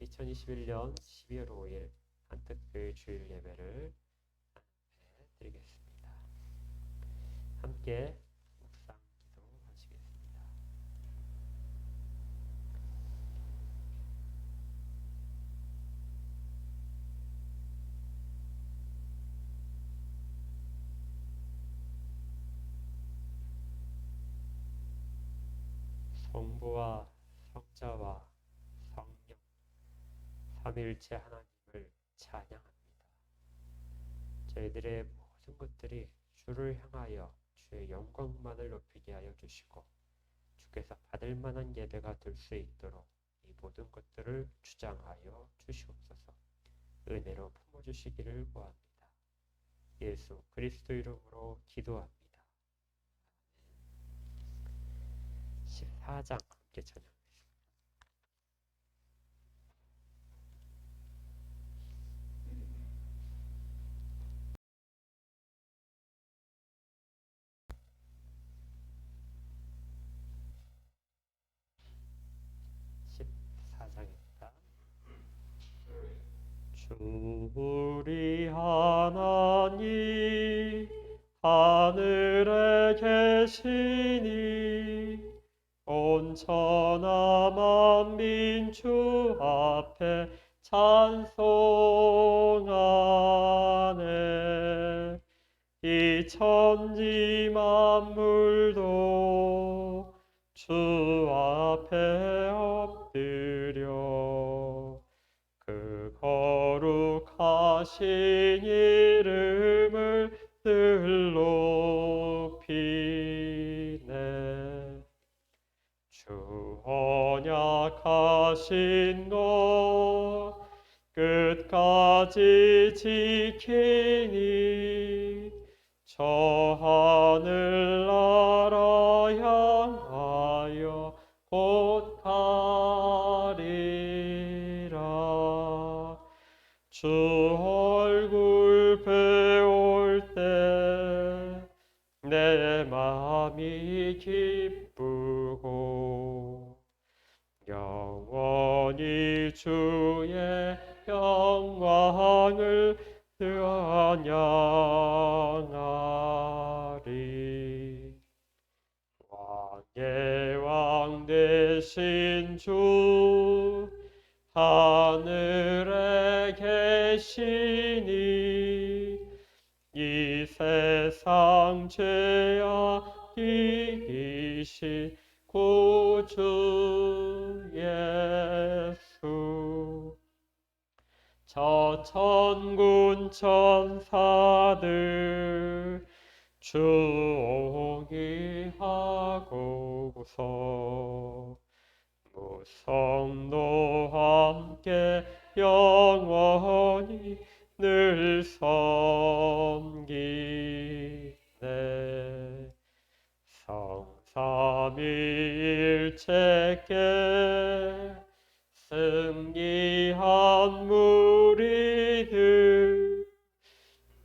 2021년 12월 5일 한특별 주일 예배를 드리겠습니다. 함께 묵상 기도하시겠습니다. 성부와 성자와 성령 삼위일체 하나님을 찬양합니다. 저희들의 모든 것들이 주를 향하여 주의 영광만을 높이게 하여 주시고 주께서 받을 만한 예배가 될 수 있도록 이 모든 것들을 주장하여 주시옵소서. 은혜로 품어주시기를 구합니다. 예수 그리스도 이름으로 기도합니다. 14장 함께 찬양하겠습니다. 14장입니다. 주 우리 하나님 하늘에 계시니 온 천하 만민 주 앞에 찬송하네. 이 천지 만물도 주 앞에 엎드려 그 거룩하신 이름을 늘 높이네. 주 언약하신 것 끝까지 지키니 저 하늘나라 향하여 곧 가리라. 주 얼굴 배울 때 내 마음이 기쁘고 영원히 주의 영광을 찬양하리. 왕의 왕 되신 주 하늘에 계시니 이 세상 죄악 이기신 구주 예수 저 천군 천사들 주옹이하고서 무성도 함께 영원히 늘 섬기네. 성삼위일체께 승리한 무리들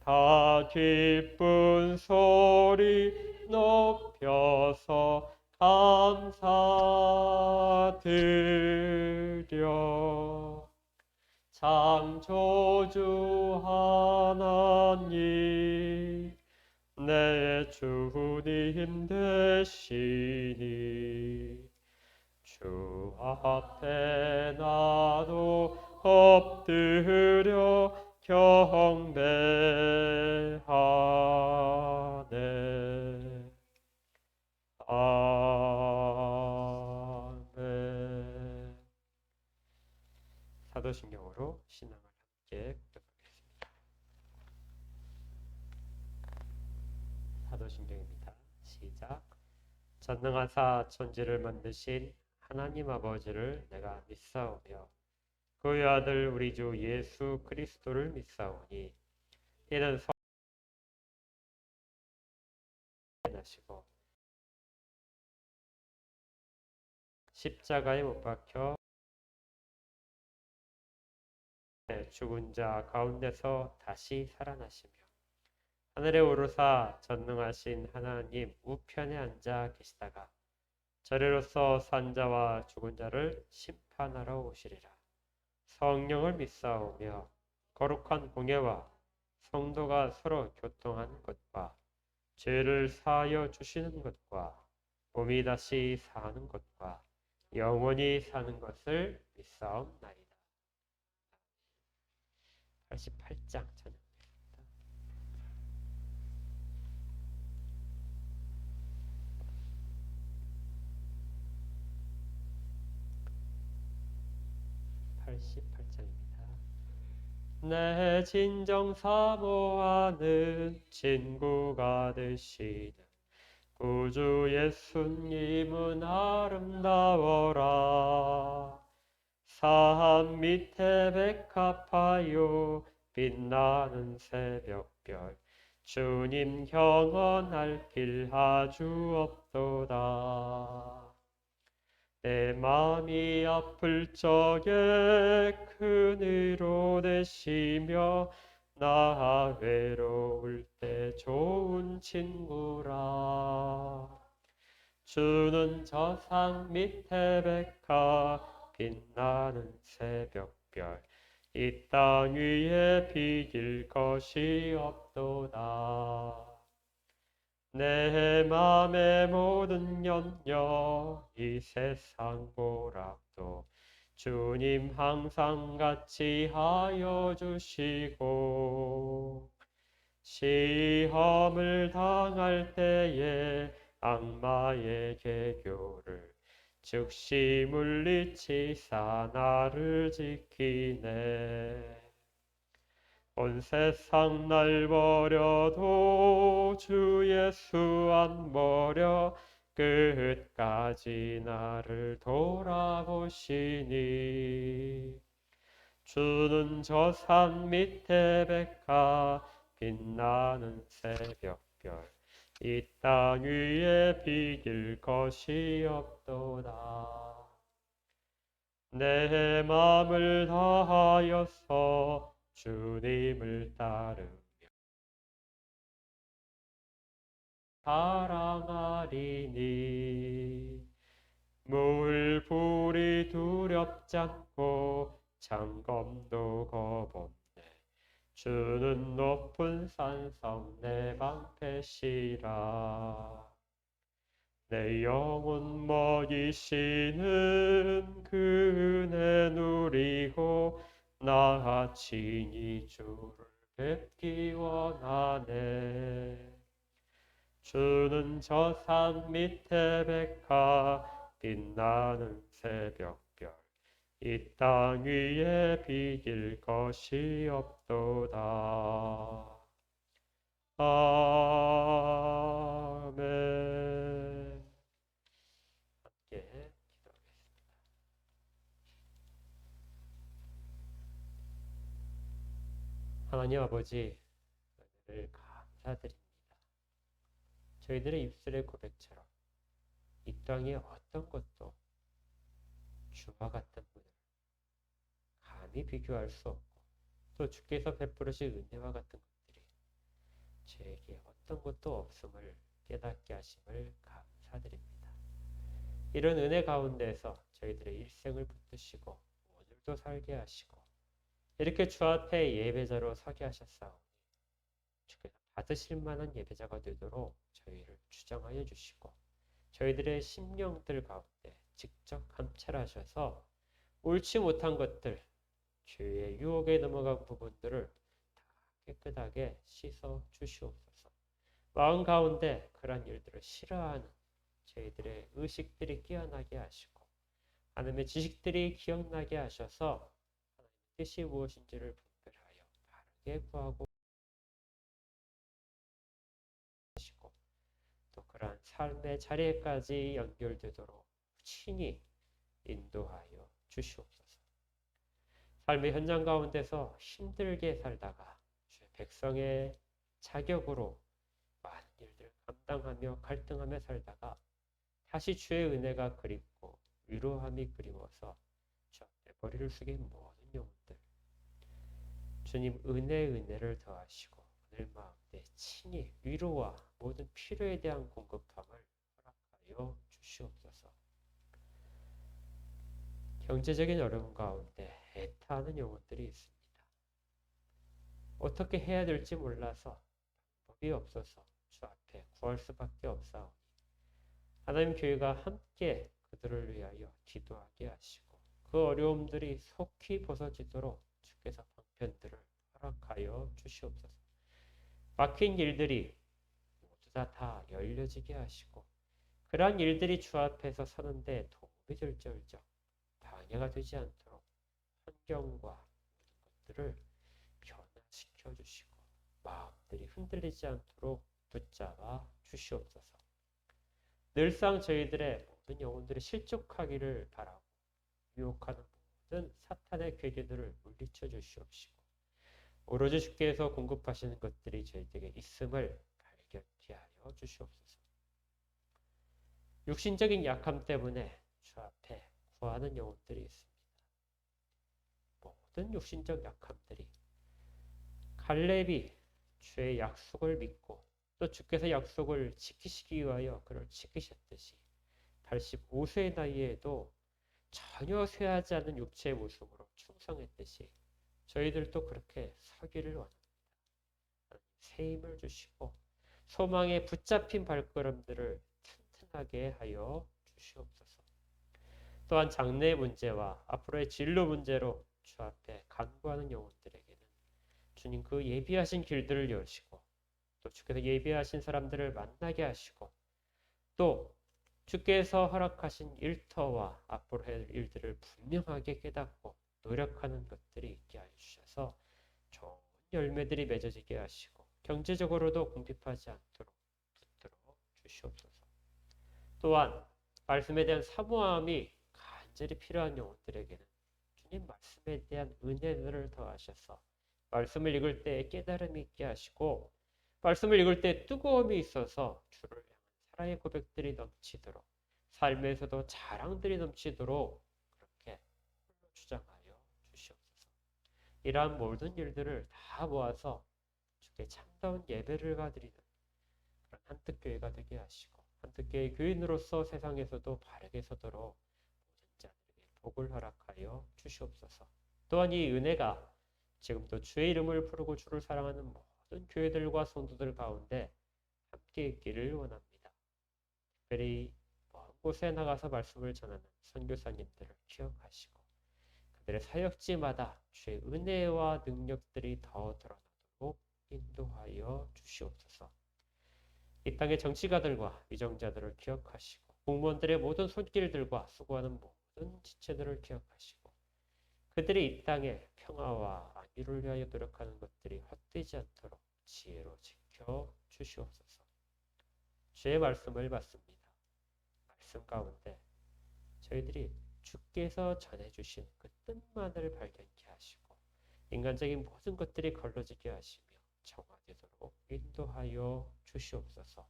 다 기쁜 소리 높여서 감사드려. 창조주 하나님 내 주님 되시니 주 앞에 나도 엎드려 경배하네. 아멘. 사도신경으로 신앙을 함께 고백하겠습니다. 사도신경입니다. 시작. 전능하사 천지를 만드신 하나님 아버지를 내가 믿사오며 그의 아들 우리 주 예수 그리스도를 믿사오니 이는 성하시고 십자가에 못 박혀 죽은 자 가운데서 다시 살아나시며 하늘에 오르사 전능하신 하나님 우편에 앉아 계시다가 저리로서 산 자와 죽은 자를 심판하러 오시리라. 성령을 믿사오며 거룩한 공예와 성도가 서로 교통하는 것과 죄를 사하여 주시는 것과 몸이 다시 사는 것과 영원히 사는 것을 믿사옵나이다. 88장 찬양입니다. 내 진정 사모하는 친구가 되시는 구주 예수님은 아름다워라. 산 밑에 백합하여 빛나는 새벽별 주님 경언할 길 아주 없도다. 내 맘이 아플 적에 큰 위로 되시며 나 외로울 때 좋은 친구라. 주는 저 산 밑에 백합 빛나는 새벽별 이 땅 위에 비길 것이 없도다. 내 맘의 모든 염려 이 세상 보락도 주님 항상 같이 하여 주시고 시험을 당할 때에 악마의 계교를 즉시 물리치사 나를 지키네. 온 세상 날 버려도 주 예수 안 버려 끝까지 나를 돌아보시니. 주는 저 산 밑에 백합 빛나는 새벽별 이 땅 위에 비길 것이 없도다. 내 맘을 다하여서 주님을 따르며 사랑하리니. 물불이 두렵지 않고 장검도 겁없네. 주는 높은 산성 내 방패시라. 내 영혼 먹이시는 그 은혜 누리고 나 친히 주를 뵙기 원하네. 주는 저 산 밑에 백합 빛나는 새벽별 이 땅 위에 비길 것이 없도다. 아멘. 함께 기도하겠습니다. 하나님 아버지, 은혜를 감사드립니다. 저희들의 입술의 고백처럼 이 땅의 어떤 것도 주와 같은 분을 감히 비교할 수 없고 또 주께서 베풀으신 은혜와 같은 것들이 저에게 어떤 것도 없음을 깨닫게 하심을 감사드립니다. 이런 은혜 가운데서 저희들의 일생을 붙드시고 오늘도 살게 하시고 이렇게 주 앞에 예배자로 서게 하셨사오니 주께서 받으실 만한 예배자가 되도록 저희를 주장하여 주시고 저희들의 심령들 가운데 직접 감찰하셔서 옳지 못한 것들, 죄의 유혹에 넘어간 부분들을 다 깨끗하게 씻어 주시옵소서. 마음 가운데 그러한 일들을 싫어하는 저희들의 의식들이 깨어나게 하시고 하나님의 지식들이 기억나게 하셔서 하나님의 뜻이 무엇인지를 분별하여 바르게 구하고 하시고 또 그러한 삶의 자리에까지 연결되도록 친히 인도하여 주시옵소서. 삶의 현장 가운데서 힘들게 살다가 주의 백성의 자격으로 많은 일들을 감당하며 갈등하며 살다가 다시 주의 은혜가 그립고 위로함이 그리워서 주 앞에 머리를 숙인 모든 영혼들 주님 은혜를 더하시고 오늘 마음에 친히 위로와 모든 필요에 대한 공급함을 허락하여 주시옵소서. 경제적인 어려움 가운데 애타 하는 영혼들이 있습니다. 어떻게 해야 될지 몰라서 방법이 없어서 주 앞에 구할 수밖에 없사오니 하나님 교회가 함께 그들을 위하여 기도하게 하시고 그 어려움들이 속히 벗어지도록 주께서 방편들을 허락하여 주시옵소서. 막힌 길들이 모두 다 열려지게 하시고 그러한 일들이 주 앞에서 서는데 도움이 될지언정 방해가 되지 않도록 환경과 모든 것들을 변화시켜 주시고 마음들이 흔들리지 않도록 붙잡아 주시옵소서. 늘상 저희들의 모든 영혼들이 실족하기를 바라고 유혹하는 모든 사탄의 괴계들을 물리쳐 주시옵시고 오로지 주께서 공급하시는 것들이 저희에게 있음을 발견케 하여 주시옵소서. 육신적인 약함 때문에 주 앞에 구하는 영혼들이 있습니다. 모든 육신적 약함들이 갈렙이 주의 약속을 믿고 또 주께서 약속을 지키시기 위하여 그를 지키셨듯이 85세의 나이에도 전혀 쇠하지 않는 육체의 모습으로 충성했듯이 저희들도 그렇게 서기를 원합니다. 새 힘을 주시고 소망에 붙잡힌 발걸음들을 튼튼하게 하여 주시옵소서. 또한 장래의 문제와 앞으로의 진로 문제로 주 앞에 간구하는 영혼들에게는 주님 그 예비하신 길들을 여시고 또 주께서 예비하신 사람들을 만나게 하시고 또 주께서 허락하신 일터와 앞으로 할 일들을 분명하게 깨닫고 노력하는 것들이 있게 하여 주셔서 좋은 열매들이 맺어지게 하시고 경제적으로도 궁핍하지 않도록 붙들어 주시옵소서. 또한 말씀에 대한 사모함이 간절히 필요한 영혼들에게는 주님 말씀에 대한 은혜들을 더하셔서 말씀을 읽을 때 깨달음이 있게 하시고 말씀을 읽을 때 뜨거움이 있어서 주를 향한 사랑의 고백들이 넘치도록 삶에서도 자랑들이 넘치도록 그렇게 주장하여 주시옵소서. 이러한 모든 일들을 다 모아서 주께 참다운 예배를 드리는 그런 한뜻교회가 되게 하시고 한뜻교회 교인으로서 세상에서도 바르게 서도록 모든 자들에게 복을 허락하여 주시옵소서. 또한 이 은혜가 지금도 주의 이름을 부르고 주를 사랑하는 모든 교회들과 성도들 가운데 함께 있기를 원합니다. 특별히 먼 곳에 나가서 말씀을 전하는 선교사님들을 기억하시고 그들의 사역지마다 주의 은혜와 능력들이 더 드러나도록 인도하여 주시옵소서. 이 땅의 정치가들과 위정자들을 기억하시고 공무원들의 모든 손길들과 수고하는 모든 지체들을 기억하시고 그들이 이 땅에 평화와 안위를 위하여 노력하는 것들이 헛되지 않도록 지혜로 지켜 주시옵소서. 주의 말씀을 받습니다. 말씀 가운데 저희들이 주께서 전해주신 그 뜻만을 발견케 하시고 인간적인 모든 것들이 걸러지게 하시며 정화되도록 인도하여 주시옵소서.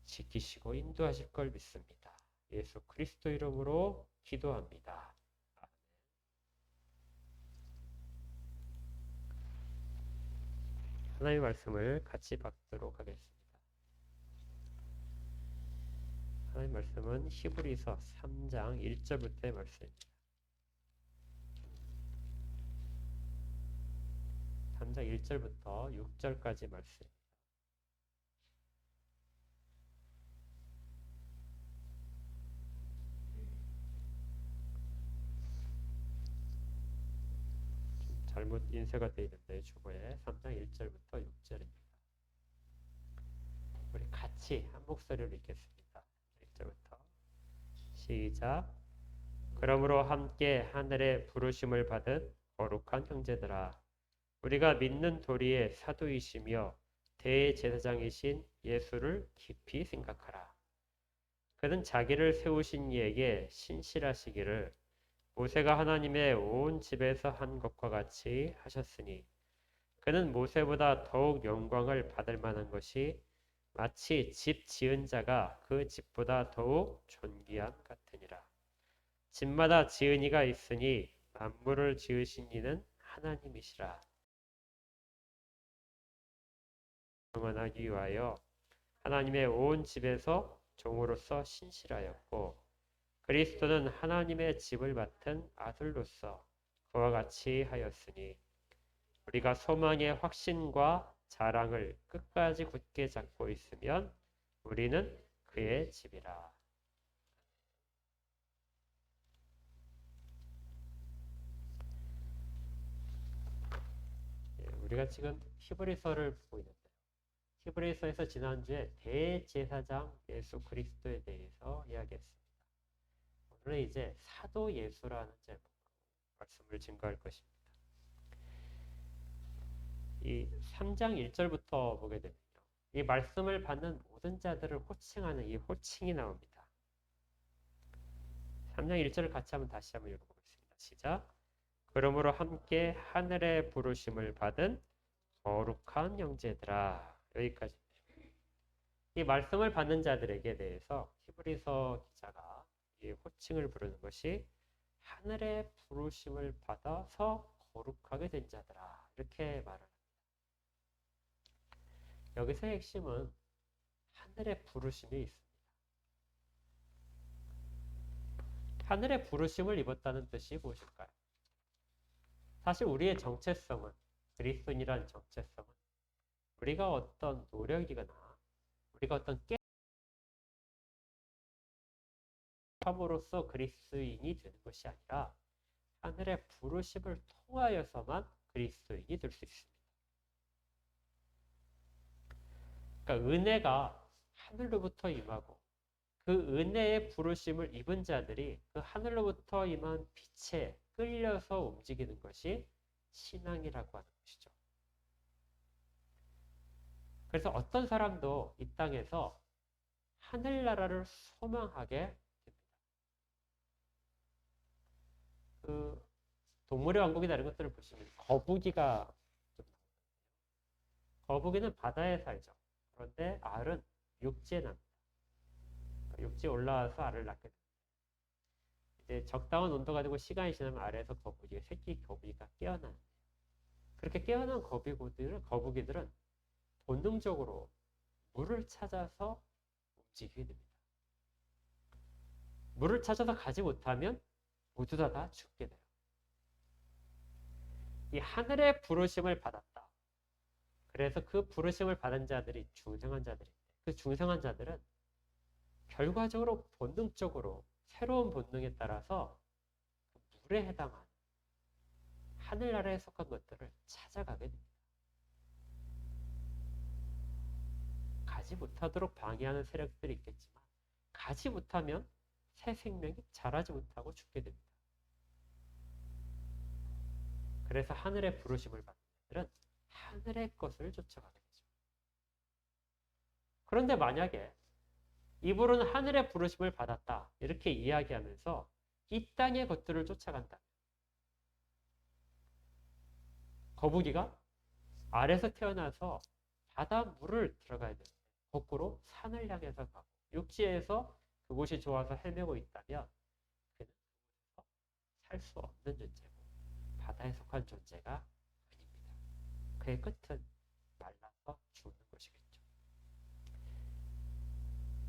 지키시고 인도하실 걸 믿습니다. 예수 그리스도 이름으로 기도합니다. 하나님의 말씀을 같이 받도록 하겠습니다. 하나님의 말씀은 히브리서 3장 1절부터의 말씀입니다. 3장 1절부터 6절까지 말씀입니다. 잘못 인쇄가 되어 있는데 주보에 3장 1절부터 6절입니다. 우리 같이 한 목소리로 읽겠습니다. 1절부터 시작. 그러므로 함께 하늘의 부르심을 받은 거룩한 형제들아, 우리가 믿는 도리의 사도이시며 대제사장이신 예수를 깊이 생각하라. 그는 자기를 세우신 이에게 신실하시기를 모세가 하나님의 온 집에서 한 것과 같이 하셨으니 그는 모세보다 더욱 영광을 받을 만한 것이 마치 집 지은 자가 그 집보다 더욱 존귀함 같으니라. 집마다 지은 이가 있으니 만물을 지으신 이는 하나님이시라. 응원하기 위하여 하나님의 온 집에서 종으로서 신실하였고 그리스도는 하나님의 집을 맡은 아들로서 그 그와 같이 하였으니 우리가 소망의 확신과 자랑을 끝까지 굳게 잡고 있으면 우리는 그의 집이라. 우리가 지금 히브리서를 보고 있는데요. 히브리서에서 지난주에 대제사장 예수 그리스도에 대해서 이야기했습니다. 오늘은 이제 사도 예수라는 제목으로 말씀을 증거할 것입니다. 이 3장 1절부터 보게 되면요. 이 말씀을 받는 모든 자들을 호칭하는 이 호칭이 나옵니다. 3장 1절을 같이 한번 다시 한번 읽어보겠습니다. 시작. 그러므로 함께 하늘의 부르심을 받은 거룩한 형제들아. 여기까지. 이 말씀을 받는 자들에게 대해서 히브리서 기자가 이 호칭을 부르는 것이 하늘의 부르심을 받아서 거룩하게 된 자들아. 이렇게 말을 합니다. 여기서의 핵심은 하늘의 부르심이 있습니다. 하늘의 부르심을 입었다는 뜻이 무엇일까요? 사실 우리의 정체성은, 그리스도인이라는 정체성은 우리가 어떤 노력이거나 우리가 어떤 함으로써 그리스도인이 되는 것이 아니라 하늘의 부르심을 통하여서만 그리스도인이 될 수 있습니다. 그러니까 은혜가 하늘로부터 임하고 그 은혜의 부르심을 입은 자들이 그 하늘로부터 임한 빛에 끌려서 움직이는 것이 신앙이라고 하는 것이죠. 그래서 어떤 사람도 이 땅에서 하늘나라를 소망하게 됩니다. 그 동물의 왕국이나 이런 것들을 보시면 거북이가 거북이는 바다에 살죠. 그런데 알은 육지에 납니다. 육지에 올라와서 알을 낳게 됩니다. 이제 적당한 온도 가지고 시간이 지나면 알에서 새끼 거북이가 깨어나요. 그렇게 깨어난 거북이들은 본능적으로 물을 찾아서 움직이게 됩니다. 물을 찾아서 가지 못하면 모두 다 죽게 돼요. 이 하늘의 부르심을 받았다. 그래서 그 부르심을 받은 자들이 중생한 자들인데 그 중생한 자들은 결과적으로 본능적으로 새로운 본능에 따라서 물에 해당하는 하늘나라에 속한 것들을 찾아가게 됩니다. 가지 못하도록 방해하는 세력들이 있겠지만 가지 못하면 새 생명이 자라지 못하고 죽게 됩니다. 그래서 하늘의 부르심을 받는 자들은 하늘의 것을 쫓아가게 되죠. 그런데 만약에 이분은 하늘의 부르심을 받았다 이렇게 이야기하면서 이 땅의 것들을 쫓아간다. 거북이가 알에서 태어나서 바닷물을 들어가야 되는데 거꾸로 산을 향해서 가고 육지에서 그곳이 좋아서 헤매고 있다면 그는 살 수 없는 존재고 바다에 속한 존재가 아닙니다. 그의 끝은 말라서 죽는 것이겠죠.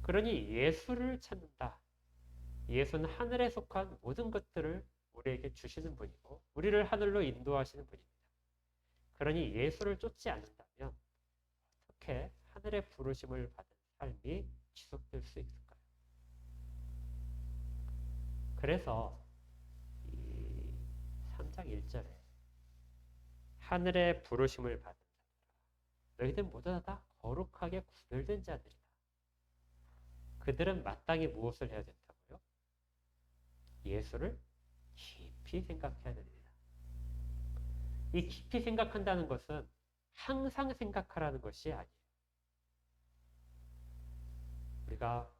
그러니 예수를 찾는다. 예수는 하늘에 속한 모든 것들을 우리에게 주시는 분이고 우리를 하늘로 인도하시는 분입니다. 그러니 예수를 쫓지 않는다면 어떻게 하늘의 부르심을 받은 삶이 지속될 수 있을까요? 그래서 이 3장 1절에 하늘의 부르심을 받은 자들아 너희들 모두 다 거룩하게 구별된 자들이다. 그들은 마땅히 무엇을 해야 된다고요? 예수를 깊이 생각해야 됩니다. 이 깊이 생각한다는 것은 항상 생각하라는 것이 아니에요. 우리가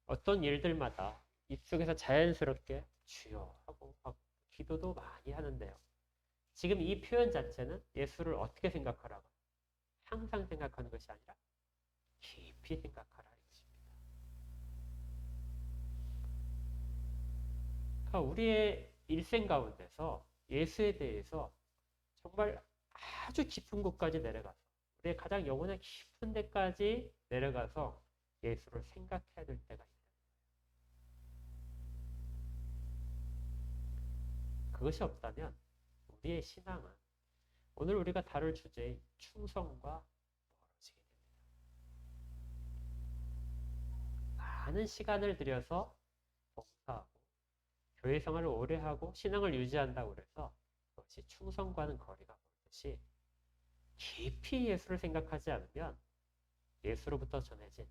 어떤 일들마다 입속에서 자연스럽게 주여 하고 기도도 많이 하는데요. 지금 이 표현 자체는 예수를 어떻게 생각하라고 항상 생각하는 것이 아니라 깊이 생각하라 이것입니다. 그러니까 우리의 일생 가운데서 예수에 대해서 정말 아주 깊은 곳까지 내려가서 우리의 가장 영혼의 깊은 데까지 내려가서 예수를 생각해야 될 때가 있다. 그것이 없다면 우리의 신앙은 오늘 우리가 다룰 주제의 충성과 멀어지게 됩니다. 많은 시간을 들여서 봉사하고 교회 생활을 오래 하고 신앙을 유지한다고 해서 그것이 충성과는 거리가 멀듯이 깊이 예수를 생각하지 않으면 예수로부터 전해진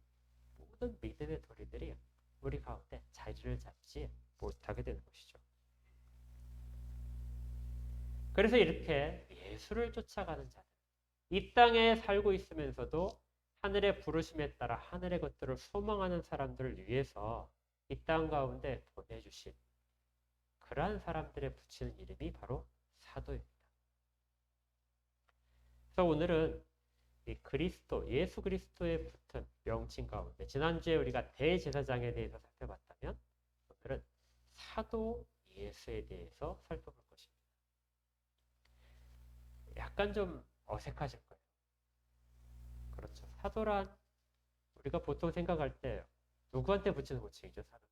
모든 믿음의 도리들이 우리 가운데 자리를 잡지 못하게 되는 것이죠. 그래서 이렇게 예수를 쫓아가는 자들, 이 땅에 살고 있으면서도 하늘의 부르심에 따라 하늘의 것들을 소망하는 사람들을 위해서 이 땅 가운데 보내주신 그러한 사람들의 붙이는 이름이 바로 사도입니다. 그래서 오늘은 이 그리스도, 예수 그리스도에 붙은 명칭 가운데 지난주에 우리가 대제사장에 대해서 살펴봤다면 오늘은 사도 예수에 대해서 살펴볼 것입니다. 약간 좀 어색하실 거예요. 그렇죠. 사도란 우리가 보통 생각할 때 누구한테 붙이는 호칭이죠? 사도.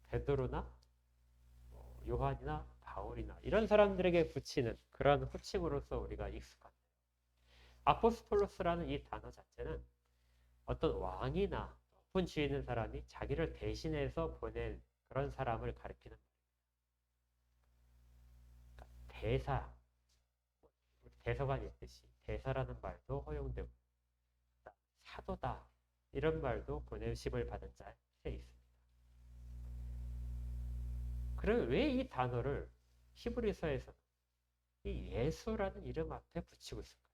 베드로나 요한이나 바울이나 이런 사람들에게 붙이는 그런 호칭으로서 우리가 익숙합니다. 아포스톨로스라는 이 단어 자체는 어떤 왕이나 높은 지위 있는 사람이 자기를 대신해서 보낸 그런 사람을 가리키는 대사, 대서관이 있듯이 대사라는 말도 허용되고 사도다 이런 말도 보내심을 받은 자에 있습니다. 그럼 왜 이 단어를 히브리서에서는 이 예수라는 이름 앞에 붙이고 있을까요?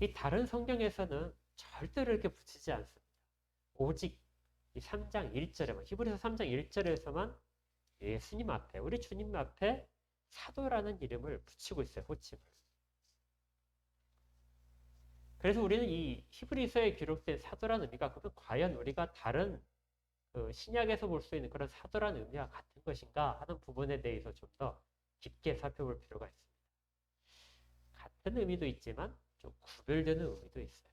이 다른 성경에서는 절대로 이렇게 붙이지 않습니다. 오직 이 3장 1절에만, 히브리서 3장 1절에서만 예수님 앞에, 우리 주님 앞에 사도라는 이름을 붙이고 있어요. 호칭을. 그래서 우리는 이 히브리서에 기록된 사도라는 의미가 그러면 과연 우리가 다른 그 신약에서 볼 수 있는 그런 사도라는 의미와 같은 것인가 하는 부분에 대해서 좀 더 깊게 살펴볼 필요가 있습니다. 같은 의미도 있지만 좀 구별되는 의미도 있어요.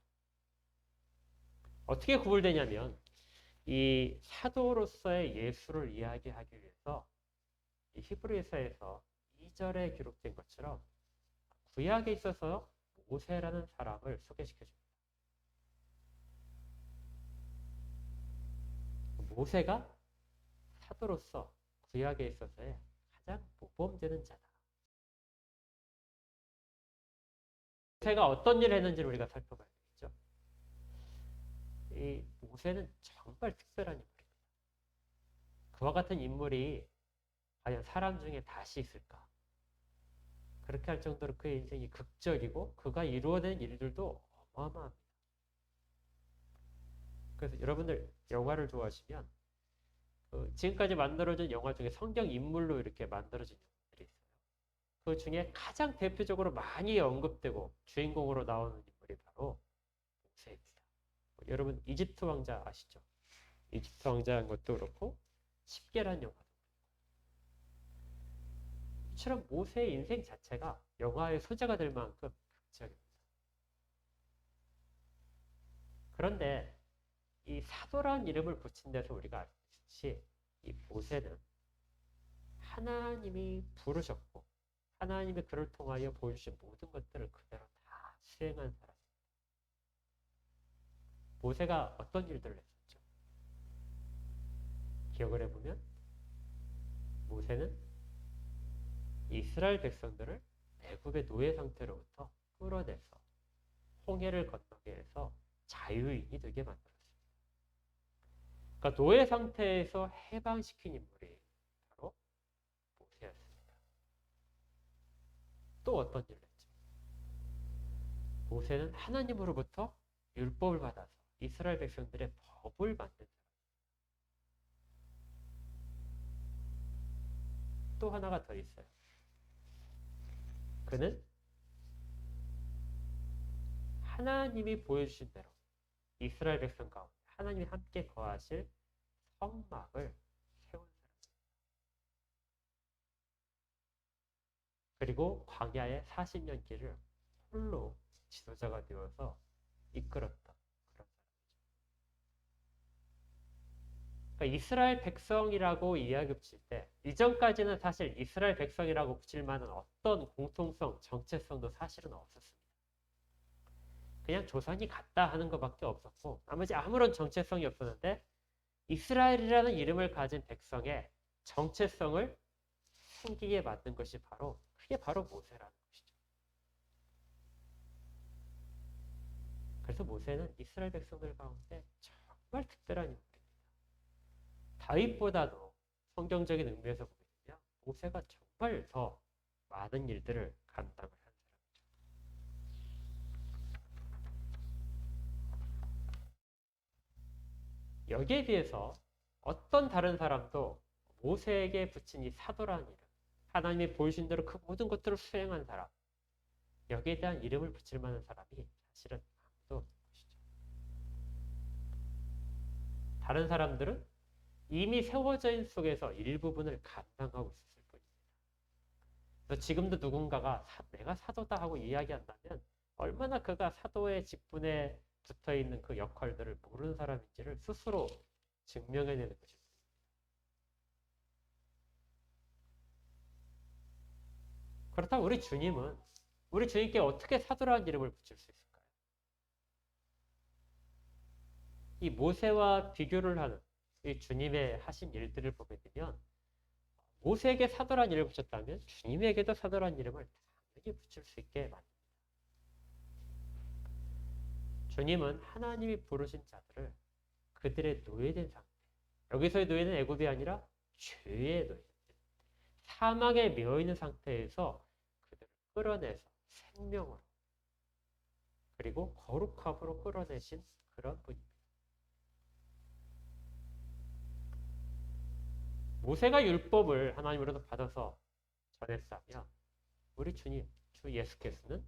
어떻게 구별되냐면 이 사도로서의 예수를 이야기하기 위해서 이 히브리서에서 2절에 기록된 것처럼 구약에 있어서 모세라는 사람을 소개시켜 줍니다. 모세가 사도로서 구약에 있어서의 가장 모범되는 자다. 모세가 어떤 일을 했는지를 우리가 살펴봐야 되겠죠. 이 모세는 정말 특별한 인물입니다. 그와 같은 인물이 과연 사람 중에 다시 있을까? 그렇게 할 정도로 그의 인생이 극적이고 그가 이루어낸 일들도 어마어마합니다. 그래서 여러분들 영화를 좋아하시면 지금까지 만들어진 영화 중에 성경 인물로 이렇게 만들어진 영화들이 있어요. 그 중에 가장 대표적으로 많이 언급되고 주인공으로 나오는 인물이 바로 모세입니다. 여러분 이집트 왕자 아시죠? 이집트 왕자인 것도 그렇고 십계란 영화도 그렇고 이처럼 모세의 인생 자체가 영화의 소재가 될 만큼 극적입니다. 그런데 이 사도라는 이름을 붙인 데서 우리가 알듯이 이 모세는 하나님이 부르셨고 하나님이 그를 통하여 보여주신 모든 것들을 그대로 다 수행한 사람입니다. 모세가 어떤 일들을 했었죠? 기억을 해보면 모세는 이스라엘 백성들을 애굽의 노예 상태로부터 끌어내서 홍해를 건너게 해서 자유인이 되게 만들었습니다. 그러니까 노예 상태에서 해방시킨 인물이 바로 모세였습니다. 또 어떤 일을 했죠? 모세는 하나님으로부터 율법을 받아서 이스라엘 백성들의 법을 만든 사람. 또 하나가 더 있어요. 그는 하나님이 보여주신 대로 이스라엘 백성 가운데 하나님이 함께 거하실 성막을 세운 사람입니다. 그리고 광야의 40년 길을 홀로 지도자가 되어서 이끌었던 그런 사람이죠. 그러니까 이스라엘 백성이라고 이야기 붙일 때 이전까지는 사실 이스라엘 백성이라고 붙일 만한 어떤 공통성, 정체성도 사실은 없었습니다. 그냥 조상이 같다 하는 것밖에 없었고 나머지 아무런 정체성이 없었는데 이스라엘이라는 이름을 가진 백성의 정체성을 생기게 만든 것이 그게 바로 모세라는 것이죠. 그래서 모세는 이스라엘 백성들 가운데 정말 특별한 인물입니다. 다윗보다도 성경적인 의미에서 보면 모세가 정말 더 많은 일들을 감당을 한 사람이죠. 여기에 비해서 어떤 다른 사람도 모세에게 붙인 이 사도라는 이름, 하나님이 보여주신 대로 그 모든 것들을 수행한 사람, 여기에 대한 이름을 붙일 만한 사람이 사실은 아무도 없는 것이죠. 다른 사람들은 이미 세워져 있는 속에서 일부분을 감당하고 있었을 뿐입니다. 그래서 지금도 누군가가 내가 사도다 하고 이야기한다면 얼마나 그가 사도의 직분에 붙어 있는 그 역할들을 모르는 사람인지를 스스로 증명해내는 것입니다. 그렇다면 우리 주님께 어떻게 사도라는 이름을 붙일 수 있을까요? 이 모세와 비교를 하는 이 주님의 하신 일들을 보게 되면 모세에게 사도라는 이름을 붙였다면 주님에게도 사도라는 이름을 당연히 붙일 수 있게 만듭니다. 주님은 하나님이 부르신 자들을 그들의 노예된 상태, 여기서의 노예는 애굽이 아니라 죄의 노예, 사망에 매여있는 상태에서 그들을 끌어내서 생명으로 그리고 거룩함으로 끌어내신 그런 분입니다. 모세가 율법을 하나님으로부터 받아서 전했다면 우리 주님, 주 예수께서는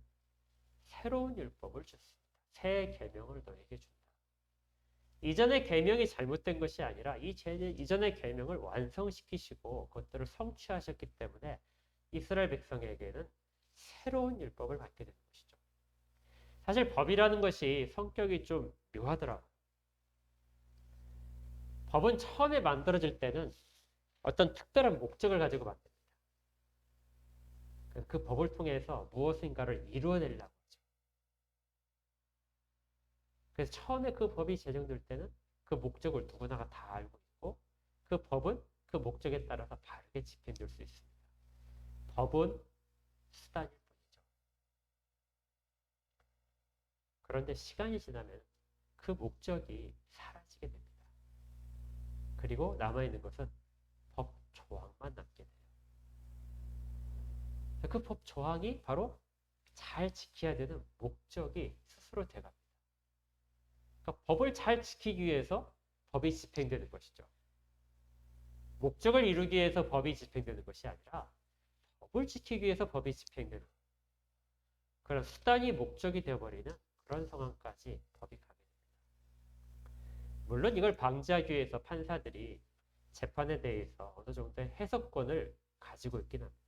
새로운 율법을 줬습니다. 새 계명을 너에게 준다. 이전의 계명이 잘못된 것이 아니라 이전의 계명을 완성시키시고 그것들을 성취하셨기 때문에 이스라엘 백성에게는 새로운 율법을 받게 되는 것이죠. 사실 법이라는 것이 성격이 좀 묘하더라고요. 법은 처음에 만들어질 때는 어떤 특별한 목적을 가지고 만듭니다. 그 법을 통해서 무엇인가를 이루어내려고 하죠. 그래서 처음에 그 법이 제정될 때는 그 목적을 누구나가 다 알고 있고 그 법은 그 목적에 따라서 바르게 집행될 수 있습니다. 법은 수단일 뿐이죠. 그런데 시간이 지나면 그 목적이 사라지게 됩니다. 그리고 남아있는 것은 법 조항만 남게 돼요. 그 법 조항이 바로 잘 지켜야 되는 목적이 스스로 돼갑니다. 그러니까 법을 잘 지키기 위해서 법이 집행되는 것이죠. 목적을 이루기 위해서 법이 집행되는 것이 아니라 법을 지키기 위해서 법이 집행되는 그런 수단이 목적이 되어버리는 그런 상황까지 법이 가게 됩니다. 물론 이걸 방지하기 위해서 판사들이 재판에 대해서 어느 정도의 해석권을 가지고 있긴 합니다.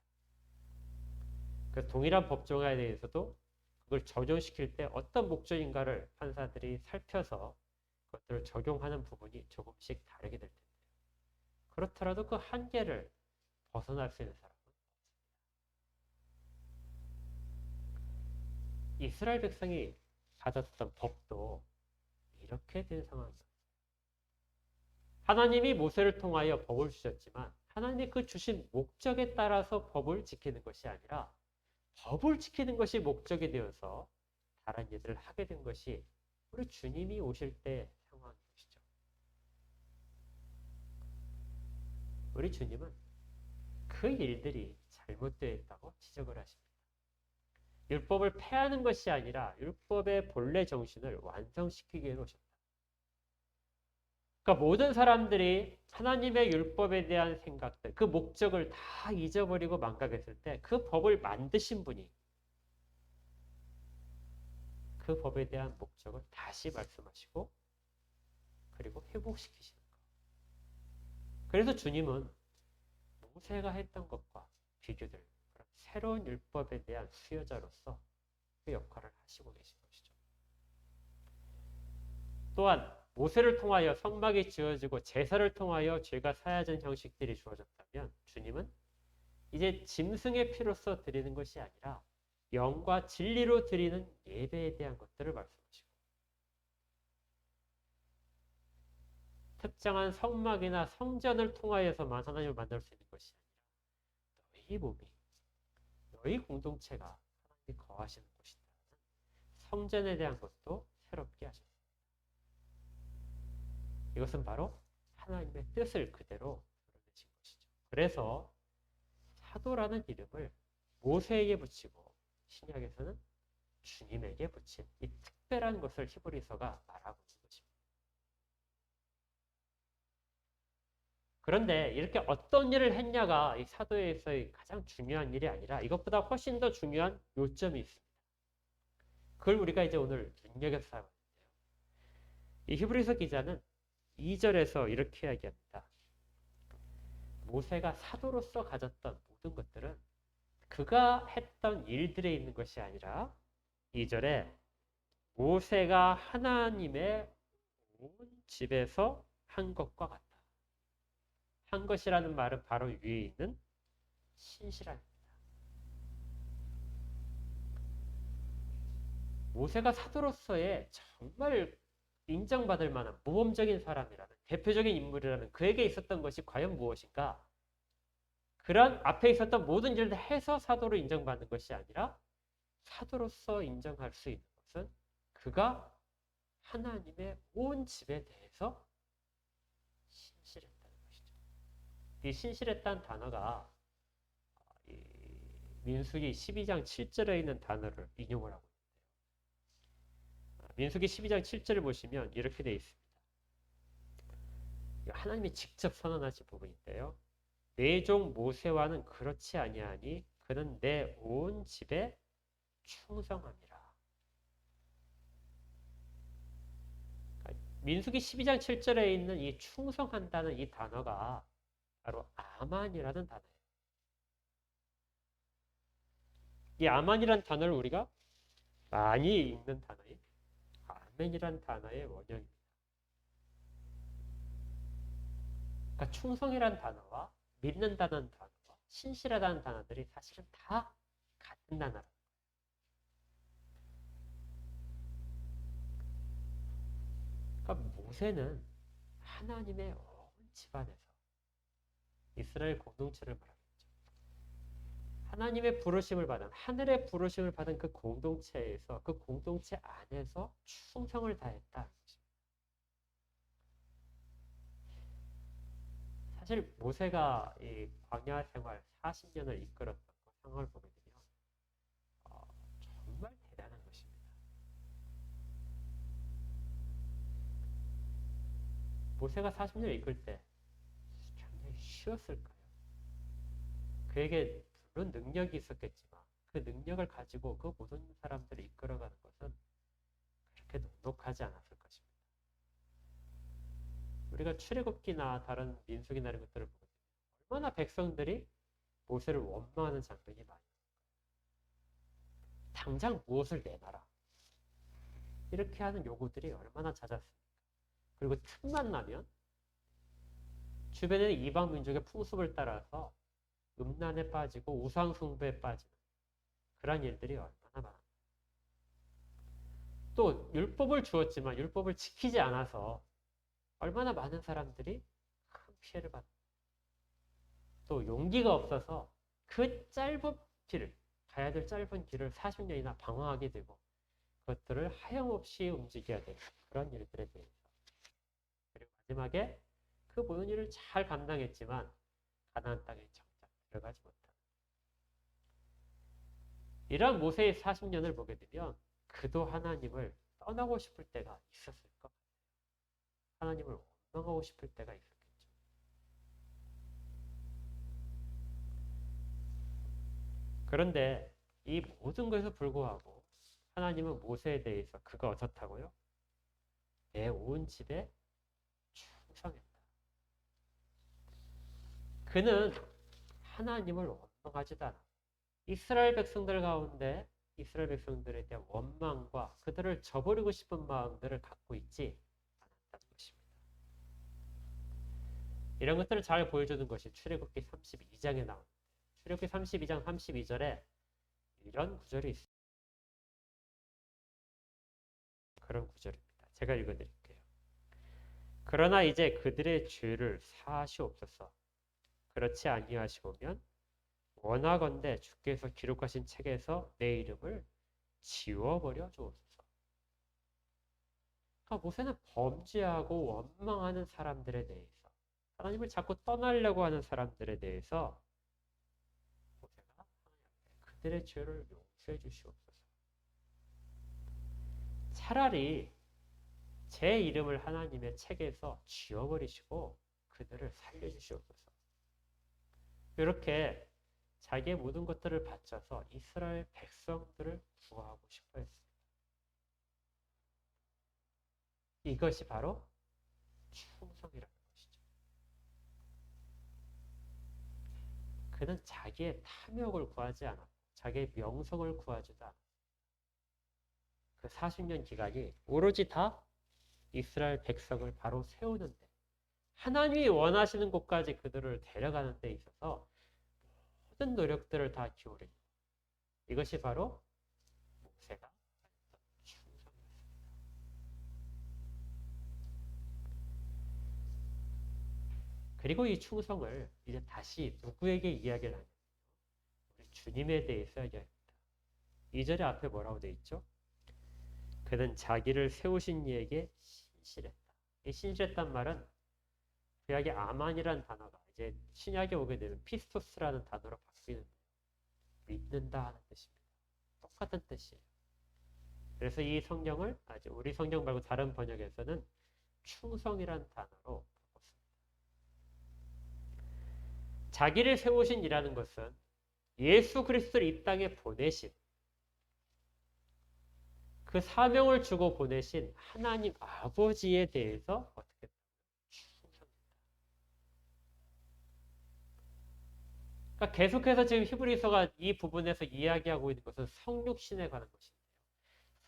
그래서 동일한 법조항에 대해서도 그걸 적용시킬 때 어떤 목적인가를 판사들이 살펴서 그것들을 적용하는 부분이 조금씩 다르게 될 텐데요. 그렇더라도 그 한계를 벗어날 수 있는 사람은 없습니다. 이스라엘 백성이 받았던 법도 이렇게 된 상황이었어요. 하나님이 모세를 통하여 법을 주셨지만 하나님이 그 주신 목적에 따라서 법을 지키는 것이 아니라 법을 지키는 것이 목적이 되어서 다른 일들을 하게 된 것이 우리 주님이 오실 때 상황인 것이죠. 우리 주님은 그 일들이 잘못되어 있다고 지적을 하십니다. 율법을 폐하는 것이 아니라 율법의 본래 정신을 완성시키기 위해 오셨다. 그러니까 모든 사람들이 하나님의 율법에 대한 생각들, 그 목적을 다 잊어버리고 망각했을 때 그 법을 만드신 분이 그 법에 대한 목적을 다시 말씀하시고 그리고 회복시키시는 것. 그래서 주님은 모세가 했던 것과 비교될 그런 새로운 율법에 대한 수여자로서 그 역할을 하시고 계신 것이죠. 또한 모세를 통하여 성막이 지어지고 제사를 통하여 죄가 사해진 형식들이 주어졌다면 주님은 이제 짐승의 피로써 드리는 것이 아니라 영과 진리로 드리는 예배에 대한 것들을 말씀하시고 특정한 성막이나 성전을 통하여서만 하나님을 만날 수 있는 것이 아니라 너희 몸이 너희 공동체가 하나님이 거하시는 곳이다. 성전에 대한 것도 새롭게 하셨습니다. 이것은 바로 하나님의 뜻을 그대로 드러내신 것이죠. 그래서 사도라는 이름을 모세에게 붙이고 신약에서는 주님에게 붙인 이 특별한 것을 히브리서가 말하고 있는 것입니다. 그런데 이렇게 어떤 일을 했냐가 이 사도에서의 가장 중요한 일이 아니라 이것보다 훨씬 더 중요한 요점이 있습니다. 그걸 우리가 이제 오늘 눈여겨서 살펴보는데요. 이 히브리서 기자는 2절에서 이렇게 이야기합니다. 모세가 사도로서 가졌던 모든 것들은 그가 했던 일들에 있는 것이 아니라 2절에 모세가 하나님의 온 집에서 한 것과 같다. 한 것이라는 말은 바로 위에 있는 신실함입니다. 모세가 사도로서의 정말 인정받을 만한 모범적인 사람이라는 대표적인 인물이라는 그에게 있었던 것이 과연 무엇인가? 그런 앞에 있었던 모든 일을 해서 사도로 인정받는 것이 아니라 사도로서 인정할 수 있는 것은 그가 하나님의 온 집에 대해서 신실했다는 것이죠. 이 신실했다는 단어가 민수기 12장 7절에 있는 단어를 인용을 하고 있는데요. 민수기 12장 7절을 보시면 이렇게 되어 있습니다. 하나님이 직접 선언하신 부분인데요. 내 종 모세와는 그렇지 아니하니 그는 내 온 집에 충성함이라. 민수기 12장 7절에 있는 이 충성한다는 이 단어가 바로 아만이라는 단어예요. 이 아만이라는 단어를 우리가 많이 읽는 단어인 아멘이라는 단어의 원형입니다. 그러니까 충성이라는 단어와 믿는다는 단어와 신실하다는 단어들이 사실은 다 같은 단어라는 거예요. 그러니까 모세는 하나님의 온 집안에서 이스라엘 공동체를 말하겠죠. 하나님의 부르심을 받은 하늘의 부르심을 받은 그 공동체에서 그 공동체 안에서 충성을 다했다. 사실 모세가 이 광야 생활 40년을 이끌었던 그 상황을 보게 되면 정말 대단한 것입니다. 모세가 40년을 이끌 때 굉장히 쉬웠을까요? 그에게 물론 능력이 있었겠지만 그 능력을 가지고 그 모든 사람들을 이끌어가는 것은 그렇게 넉넉하지 않았을 것입니다. 우리가 출애굽기나 다른 민수기나 이런 것들을 보게 되면 얼마나 백성들이 모세를 원망하는 장면이 많이 나요. 당장 무엇을 내놔라. 이렇게 하는 요구들이 얼마나 잦았습니까? 그리고 틈만 나면 주변의 이방 민족의 풍습을 따라서 음란에 빠지고 우상 숭배에 빠지는 그런 일들이 얼마나 많아요. 또 율법을 주었지만 율법을 지키지 않아서 얼마나 많은 사람들이 큰 피해를 받는 또 용기가 없어서 그 짧은 길을 가야 될 짧은 길을 40년이나 방황하게 되고 그것들을 하염없이 움직여야 되는 그런 일들에 대해서 그리고 마지막에 그 모든 일을 잘 감당했지만 가나안 땅에 정작 들어가지 못하는 이러한 모세의 40년을 보게 되면 그도 하나님을 떠나고 싶을 때가 있었을 것 같아요. 하나님을 원망하고 싶을 때가 있었겠죠. 그런데 이 모든 것에 불구하고 하나님은 모세에 대해서 그가 어떻다고요? 내 온 집에 충성했다. 그는 하나님을 원망하지도 않아. 이스라엘 백성들 가운데 이스라엘 백성들에 대한 원망과 그들을 저버리고 싶은 마음들을 갖고 있지 않았다는 것입니다. 이런 것들을 잘 보여주는 것이 출애굽기 32장에 나옵니다. 출애굽기 32장 32절에 이런 구절이 있습니다. 그런 구절입니다. 제가 읽어드릴게요. 그러나 이제 그들의 죄를 사하시옵소서. 그렇지 아니하시오면 원하건대 주께서 기록하신 책에서 내 이름을 지워버려 주옵소서. 그러니까 모세는 범죄하고 원망하는 사람들에 대해서, 하나님을 자꾸 떠나려고 하는 사람들에 대해서 모세가 그들의 죄를 용서해 주시옵소서. 차라리 제 이름을 하나님의 책에서 지워버리시고 그들을 살려주시옵소서. 이렇게 자기의 모든 것들을 바쳐서 이스라엘 백성들을 구하고 싶어 했습니다. 이것이 바로 충성이라는 것이죠. 그는 자기의 탐욕을 구하지 않았고 자기의 명성을 구하지도 않았고 그 40년 기간이 오로지 다 이스라엘 백성을 바로 세우는데 하나님이 원하시는 곳까지 그들을 데려가는 데 있어서 모든 노력들을 다 기울인 이것이 바로 모세가 했던 충성이었습니다. 그리고 이 충성을 이제 다시 누구에게 이야기를 하냐면 우리 주님에 대해서 이야기합니다. 2절에 앞에 뭐라고 되어 있죠? 그는 자기를 세우신 이에게 신실했다. 이 신실했단 말은 구약의 아만이라는 단어가 이제 신약에 오게 되면 피스토스라는 단어로 바뀌는데 믿는다 하는 뜻입니다. 똑같은 뜻이에요. 그래서 이 성경을 우리 성경 말고 다른 번역에서는 충성이라는 단어로 바꿨습니다. 자기를 세우신 이라는 것은 예수 그리스도를 이 땅에 보내신 그 사명을 주고 보내신 하나님 아버지에 대해서 어떻게 충성입니다. 그러니까 계속해서 지금 히브리서가 이 부분에서 이야기하고 있는 것은 성육신에 관한 것인데요.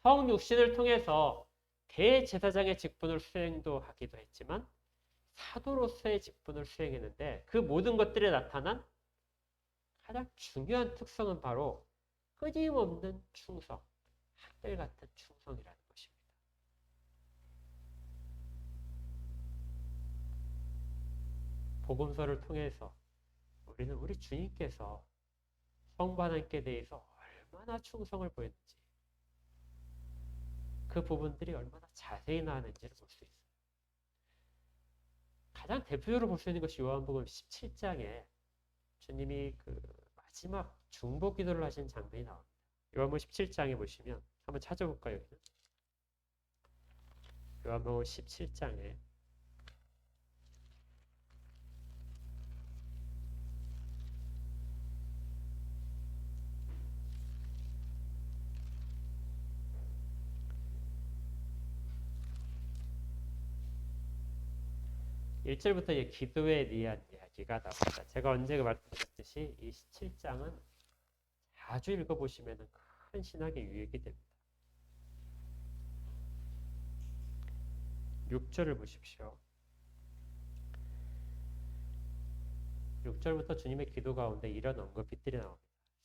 성육신을 통해서 대제사장의 직분을 수행도 하기도 했지만 사도로서의 직분을 수행했는데 그 모든 것들에 나타난 가장 중요한 특성은 바로 끊임없는 충성, 한결같은 충성이라는 것입니다. 복음서를 통해서 우리는 우리 주님께서 성부 하나님께 대해서 얼마나 충성을 보였는지 그 부분들이 얼마나 자세히 나왔는지를 볼 수 있어요. 가장 대표적으로 볼 수 있는 것이 요한복음 17장에 주님이 그 마지막 중보 기도를 하신 장면이 나옵니다. 요한복음 17장에 보시면 한번 찾아볼까요? 여기는? 요한복음 17장에 1절부터 기도에 대한 이야기가 나옵니다. 제가 언제 말씀드렸듯이 이 17장은 자주 읽어보시면 큰 신학의 유익이 됩니다. 6절을 보십시오. 6절부터 주님의 기도 가운데 이런 언급들이 나옵니다.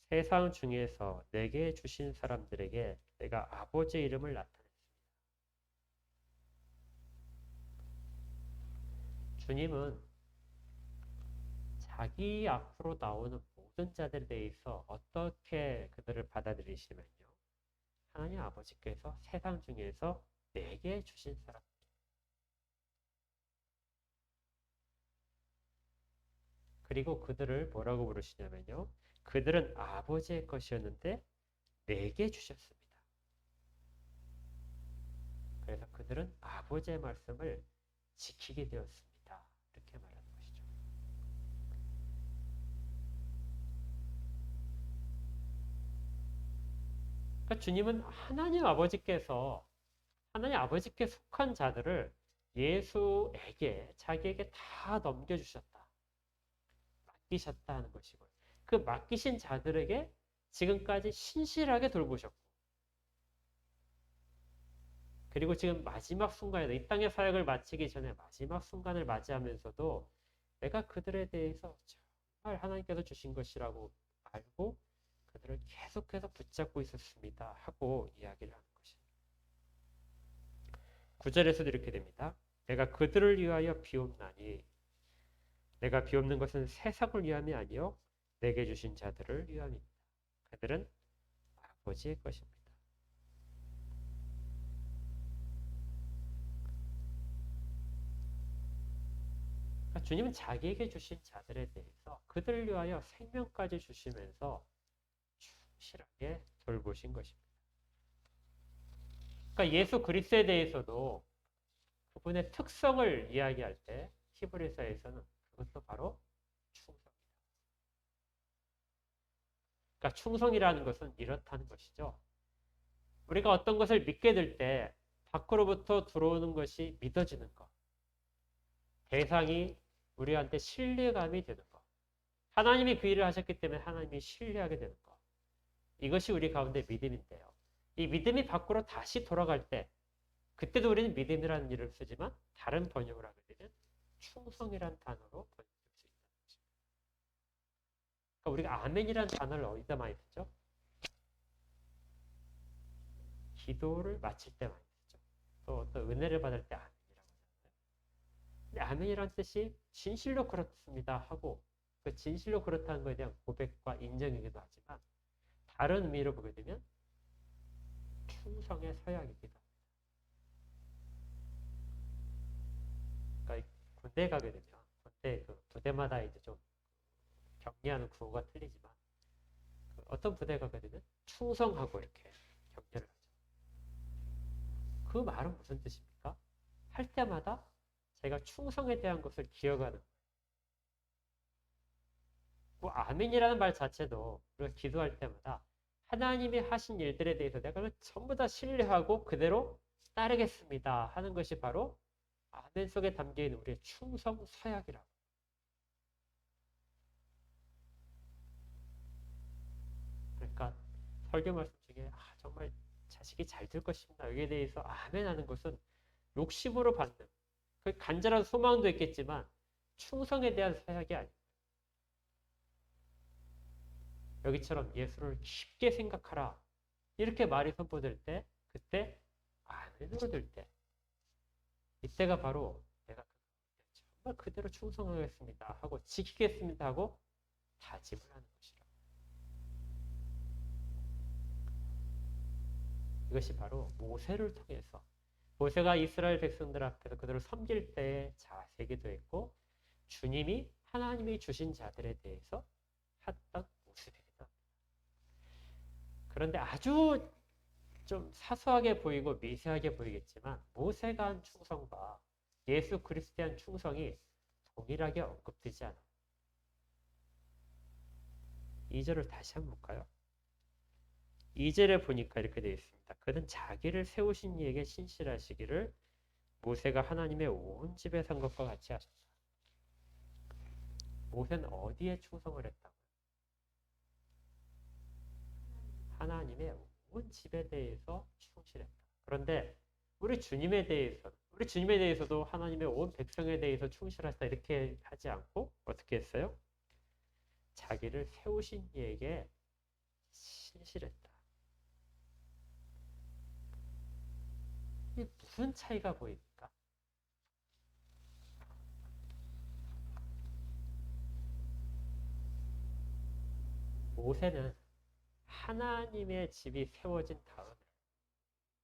세상 중에서 내게 주신 사람들에게 내가 아버지의 이름을 나타냈습니다. 주님은 자기 앞으로 나오는 모든 자들에 대해서 어떻게 그들을 받아들이시면요. 하나님 아버지께서 세상 중에서 내게 주신 사람 그리고 그들을 뭐라고 부르시냐면요. 그들은 아버지의 것이었는데 내게 주셨습니다. 그래서 그들은 아버지의 말씀을 지키게 되었습니다. 이렇게 말하는 것이죠. 그러니까 주님은 하나님 아버지께서 하나님 아버지께 속한 자들을 예수에게 자기에게 다 넘겨주셨다. 맡기셨다 하는 것이고요. 그 맡기신 자들에게 지금까지 신실하게 돌보셨고 그리고 지금 마지막 순간에도 이 땅의 사역을 마치기 전에 마지막 순간을 맞이하면서도 내가 그들에 대해서 정말 하나님께서 주신 것이라고 알고 그들을 계속해서 붙잡고 있었습니다 하고 이야기를 하는 것입니다. 9절에서도 이렇게 됩니다. 내가 그들을 위하여 비옵나니 내가 비옵는 것은 세상을 위함이 아니요 내게 주신 자들을 위함입니다. 그들은 아버지의 것입니다. 그러니까 주님은 자기에게 주신 자들에 대해서 그들을 위하여 생명까지 주시면서 충실하게 돌보신 것입니다. 그러니까 예수 그리스도에 대해서도 그분의 특성을 이야기할 때 히브리서에서는 그것도 바로 충성입니다. 그러니까 충성이라는 것은 이렇다는 것이죠. 우리가 어떤 것을 믿게 될 때 밖으로부터 들어오는 것이 믿어지는 것. 대상이 우리한테 신뢰감이 되는 것. 하나님이 그 일을 하셨기 때문에 하나님이 신뢰하게 되는 것. 이것이 우리 가운데 믿음인데요. 이 믿음이 밖으로 다시 돌아갈 때 그때도 우리는 믿음이라는 일을 쓰지만 다른 번역을 하게 되면 충성이라는 단어로 번역될 수 있다는 것입니다. 그러니까 우리가 아멘이라는 단어를 어디다 많이 쓰죠? 기도를 마칠 때 많이 쓰죠. 또 어떤 은혜를 받을 때 아멘이라고 하잖아요. 근데 아멘이라는 뜻이 진실로 그렇습니다 하고 그 진실로 그렇다는 것에 대한 고백과 인정이기도 하지만 다른 의미로 보게 되면 충성의 서약이기도 합니다. 그러니까 군대 가게 되면 군대 그 부대마다 이제 좀 격리하는 구호가 틀리지만 어떤 부대 가게 되면 충성하고 이렇게 격려를 하죠. 그 말은 무슨 뜻입니까? 할 때마다 제가 충성에 대한 것을 기억하는 거예요. 뭐 아멘이라는 말 자체도 우리가 기도할 때마다 하나님이 하신 일들에 대해서 내가 전부 다 신뢰하고 그대로 따르겠습니다 하는 것이 바로 아멘 속에 담겨있는 우리의 충성 서약이라고. 그러니까 설교 말씀 중에 정말 자식이 잘 될 것입니다. 여기에 대해서 아멘 하는 것은 욕심으로 받는 그 간절한 소망도 있겠지만 충성에 대한 서약이 아닙니다. 여기처럼 예수를 깊게 생각하라 이렇게 말이 선포될 때 그때 아멘으로 될 때 이때가 바로 내가 정말 그대로 충성하겠습니다 하고 지키겠습니다 하고 다짐을 하는 것이라. 이것이 바로 모세를 통해서 모세가 이스라엘 백성들 앞에서 그들을 섬길 때의 자세기도 했고 주님이 하나님이 주신 자들에 대해서 했던 모습이기도 합니다. 그런데 아주 좀 사소하게 보이고 미세하게 보이겠지만 모세가 한 충성과 예수 그리스도에 한 충성이 동일하게 언급되지 않아요. 2절을 다시 한번 볼까요? 2절에 보니까 이렇게 되어 있습니다. 그는 자기를 세우신 이에게 신실하시기를 모세가 하나님의 온 집에 산 것과 같이 하셨다. 모세는 어디에 충성을 했다고요? 하나님의 온 집에 대해서 충실했다. 그런데 우리 주님에 대해서도 하나님의 온 백성에 대해서 충실하시다 이렇게 하지 않고 어떻게 했어요? 자기를 세우신 이에게 신실했다. 이게 무슨 차이가 보입니까? 모세는 하나님의 집이 세워진 다음에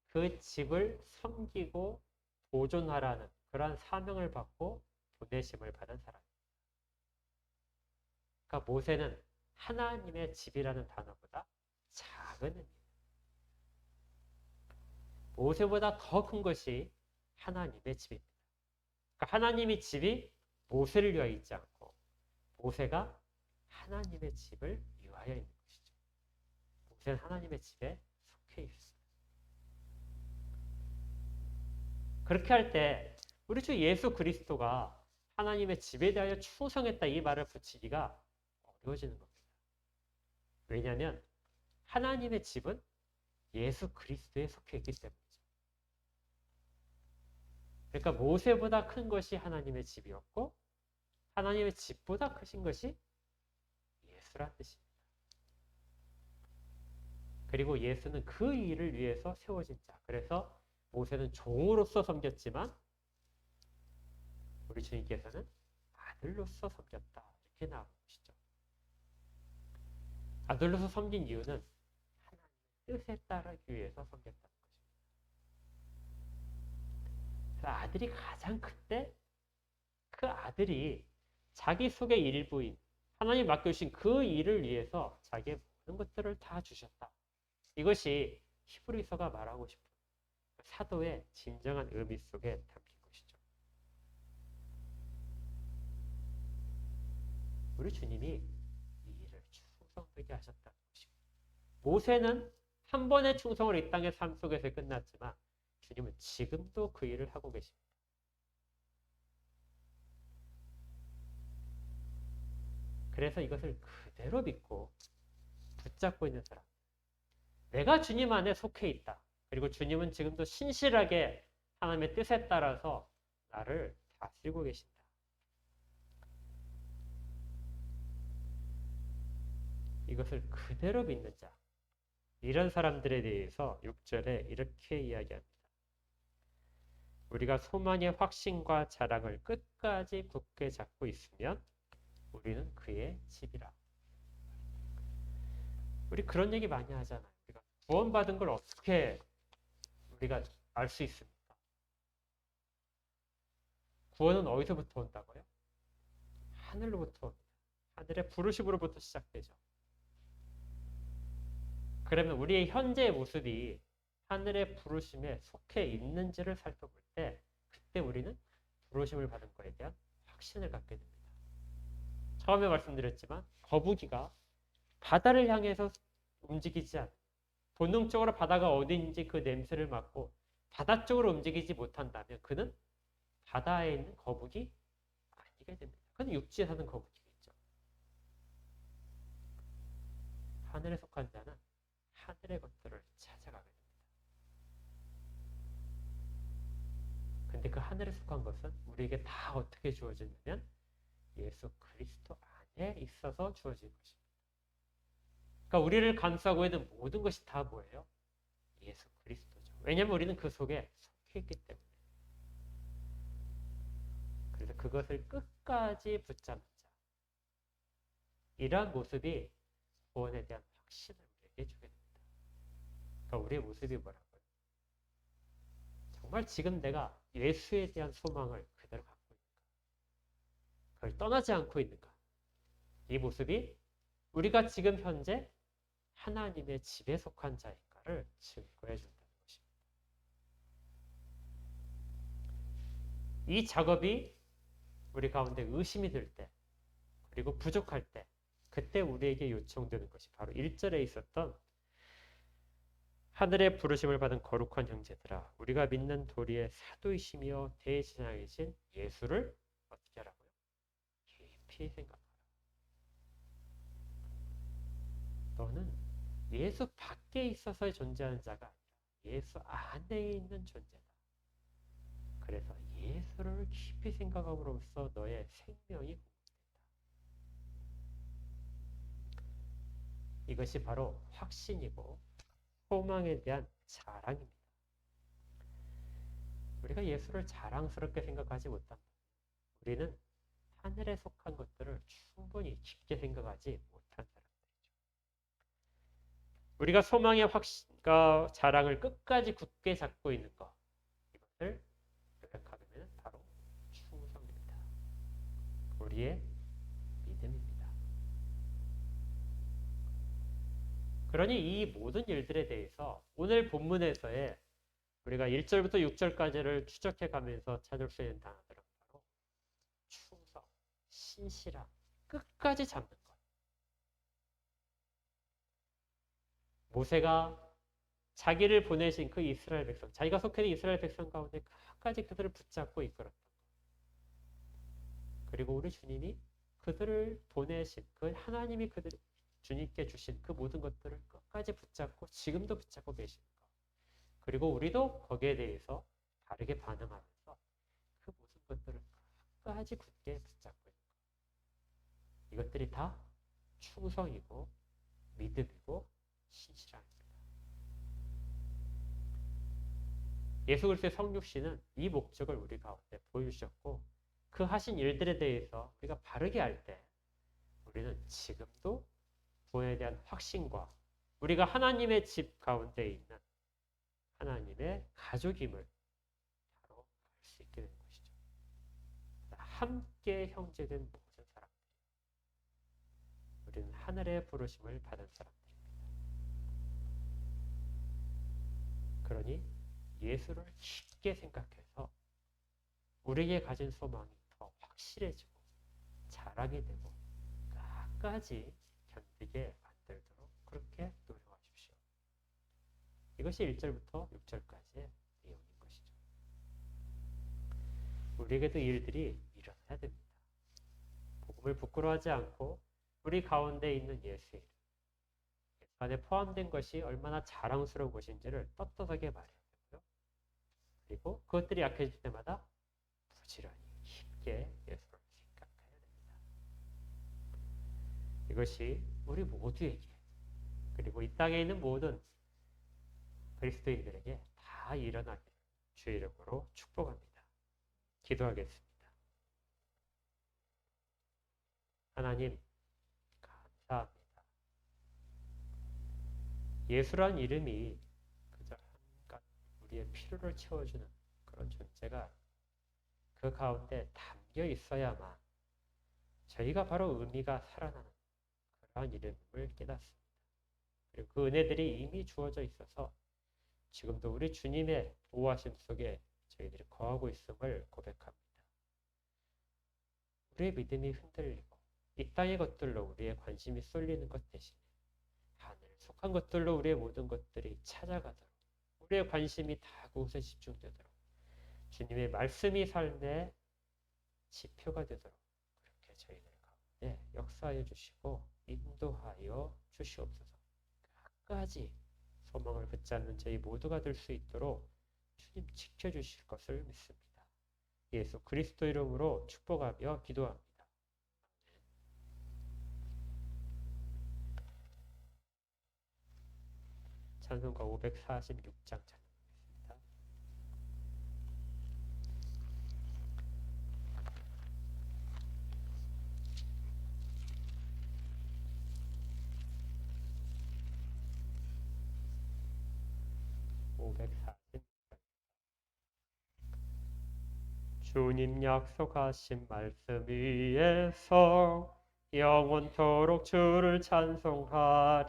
그 집을 섬기고 보존하라는 그러한 사명을 받고 보내심을 받은 사람입니다. 그러니까 모세는 하나님의 집이라는 단어보다 작은 의미입니다. 모세보다 더 큰 것이 하나님의 집입니다. 그러니까 하나님의 집이 모세를 위하여 있지 않고 모세가 하나님의 집을 위하여 있는 것이죠. 모세는 하나님의 집에 속해 있습니다. 그렇게 할 때 우리 주 예수 그리스도가 하나님의 집에 대하여 충성했다 이 말을 붙이기가 어려워지는 겁니다. 왜냐하면 하나님의 집은 예수 그리스도에 속해 있기 때문이죠. 그러니까 모세보다 큰 것이 하나님의 집이었고 하나님의 집보다 크신 것이 예수란 뜻입니다. 그리고 예수는 그 일을 위해서 세워진 자. 그래서 모세는 종으로서 섬겼지만 우리 주님께서는 아들로서 섬겼다. 이렇게 나오는 것이죠. 아들로서 섬긴 이유는 하나님의 뜻에 따르기 위해서 섬겼다는 것입니다. 그래서 아들이 가장 클 때 그 아들이 자기 속의 일부인 하나님 맡겨주신 그 일을 위해서 자기의 모든 것들을 다 주셨다. 이것이 히브리서가 말하고 싶은 사도의 진정한 의미 속에 담긴 것이죠. 우리 주님이 이 일을 충성되게 하셨다는 것이고, 모세는 한 번의 충성을 이 땅의 삶 속에서 끝났지만 주님은 지금도 그 일을 하고 계십니다. 그래서 이것을 그대로 믿고 붙잡고 있는 사람, 내가 주님 안에 속해 있다. 그리고 주님은 지금도 신실하게 하나님의 뜻에 따라서 나를 다스리고 계신다. 이것을 그대로 믿는 자, 이런 사람들에 대해서 6절에 이렇게 이야기합니다. 우리가 소망의 확신과 자랑을 끝까지 굳게 잡고 있으면 우리는 그의 집이라. 우리 그런 얘기 많이 하잖아요. 우리가 구원받은 걸 어떻게 우리가 알 수 있습니까? 구원은 어디서부터 온다고요? 하늘로부터 옵니다. 하늘의 부르심으로부터 시작되죠. 그러면 우리의 현재의 모습이 하늘의 부르심에 속해 있는지를 살펴볼 때 그때 우리는 부르심을 받은 것에 대한 확신을 갖게 됩니다. 처음에 말씀드렸지만 거북이가 바다를 향해서 움직이지 않는, 본능적으로 바다가 어디인지 그 냄새를 맡고 바다 쪽으로 움직이지 못한다면 그는 바다에 있는 거북이 아니게 됩니다. 그는 육지에 사는 거북이겠죠. 하늘에 속한 자는 하늘의 것들을 찾아가게 됩니다. 근데 그 하늘에 속한 것은 우리에게 다 어떻게 주어지냐면 예수 그리스도 안에 있어서 주어진 것입니다. 그러니까 우리를 감싸고 있는 모든 것이 다 뭐예요? 예수 그리스도죠. 왜냐하면 우리는 그 속에 속해 있기 때문에. 그래서 그것을 끝까지 붙잡는 자. 이러한 모습이 구원에 대한 확신을 우리에게 주게 됩니다. 그러니까 우리의 모습이 뭐라고요? 정말 지금 내가 예수에 대한 소망을 그대로 갖고 있는가? 그걸 떠나지 않고 있는가? 이 모습이 우리가 지금 현재 하나님의 집에 속한 자인가를 증거해 준다는 것입니다. 이 작업이 우리 가운데 의심이 들 때, 그리고 부족할 때, 그때 우리에게 요청되는 것이 바로 1절에 있었던 하늘의 부르심을 받은 거룩한 형제들아, 우리가 믿는 도리의 사도이시며 대제사장이신 예수를 어떻게 하라고요? 깊이 생각하라. 너는 예수 밖에 있어서 존재하는 자가 아니라 예수 안에 있는 존재다. 그래서 예수를 깊이 생각함으로써 너의 생명이 회복된다. 이것이 바로 확신이고 소망에 대한 자랑입니다. 우리가 예수를 자랑스럽게 생각하지 못한다. 우리는 하늘에 속한 것들을 충분히 깊게 생각하지 못한 사람들이죠. 우리가 소망의 확신과 자랑을 끝까지 굳게 잡고 있는 것, 이것을 요약하면 바로 충성입니다. 우리의 믿음입니다. 그러니 이 모든 일들에 대해서 오늘 본문에서의 우리가 1절부터 6절까지를 추적해 가면서 찾을 수 있는 단어들은 바로 충성, 신실함, 끝까지 잡는 것. 모세가 자기를 보내신 그 이스라엘 백성, 자기가 속해 있는 이스라엘 백성 가운데 끝까지 그들을 붙잡고 이끌었던 것. 그리고 우리 주님이 그들을 보내신 그 하나님이 그들 주님께 주신 그 모든 것들을 끝까지 붙잡고 지금도 붙잡고 계시는 것. 그리고 우리도 거기에 대해서 다르게 반응하면서 그 모든 것들을 끝까지 굳게 붙잡고 있는 것. 이것들이 다 충성이고 믿음이고 신실함입니다. 예수 그리스도의 성육신은 이 목적을 우리 가운데 보여주셨고 그 하신 일들에 대해서 우리가 바르게 알 때 우리는 지금도 구원에 대한 확신과 우리가 하나님의 집 가운데 있는 하나님의 가족임을 바로 알 수 있게 되는 것이죠. 함께 형제된 모든 사람들, 우리는 하늘의 부르심을 받은 사람들입니다. 그러니 예수를 깊게 생각해서 우리에게 가진 소망이 더 확실해지고 자랑이 되고 끝까지 견디게 만들도록 그렇게 노력하십시오. 이것이 1절부터 6절까지의 내용인 것이죠. 우리에게도 이 일들이 일어나야 됩니다. 복음을 부끄러워하지 않고 우리 가운데 있는 예수의 이름, 예수 안에 포함된 것이 얼마나 자랑스러운 것인지를 떳떳하게 말해야 되고요. 그리고 그것들이 약해질 때마다 부지런히 깊게 예수를 생각해야 됩니다. 이것이 우리 모두에게 그리고 이 땅에 있는 모든 그리스도인들에게 다 일어나기를 주의 이름으로 축복합니다. 기도하겠습니다. 하나님 감사합니다. 예수란 이름이 그저 한갓 우리의 필요를 채워주는 그런 존재가 그 가운데 담겨 있어야만 저희가 바로 의미가 살아나는 그러한 이름을 깨닫습니다. 그리고 그 은혜들이 이미 주어져 있어서 지금도 우리 주님의 보호하심 속에 저희들이 거하고 있음을 고백합니다. 우리의 믿음이 흔들리고 이 땅의 것들로 우리의 관심이 쏠리는 것 대신에 하늘에 속한 것들로 우리의 모든 것들이 찾아가도록 우리의 관심이 다 그곳에 집중되도록 주님의 말씀이 삶의 지표가 되도록 그렇게 저희들 가운데 역사하여 주시고 인도하여 주시옵소서. 끝까지 소망을 붙잡는 저희 모두가 될 수 있도록 주님 지켜주실 것을 믿습니다. 예수 그리스도 이름으로 축복하며 기도합니다. 찬송가 546장 찬송하겠습니다. 주님 약속하신 말씀 위에서 영원토록 주를 찬송하리라.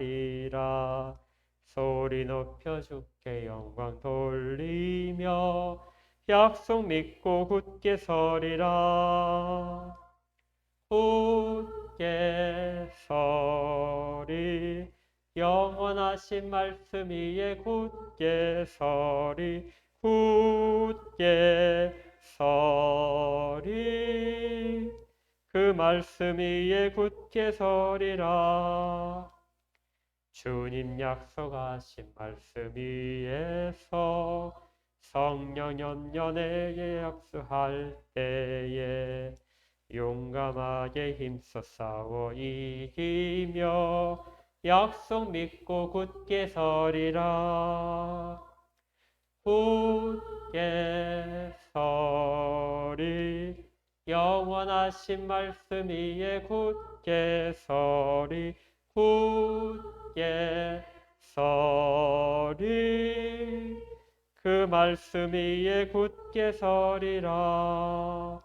소리 높여 주께 영광 돌리며 약속 믿고 굳게 서리라. 굳게 서리 영원하신 말씀 위에 굳게 서리 굳게 서리 그 말씀 위에 굳게 서리라. 주님 약속하신 말씀 위에서 성령 연연에게 약수할 때에 용감하게 힘써 싸워 이기며 약속 믿고 굳게 서리라. 굳게 서리 영원하신 말씀 위에 굳게 서리 굳게 서리 그 말씀 위에 굳게 서리라.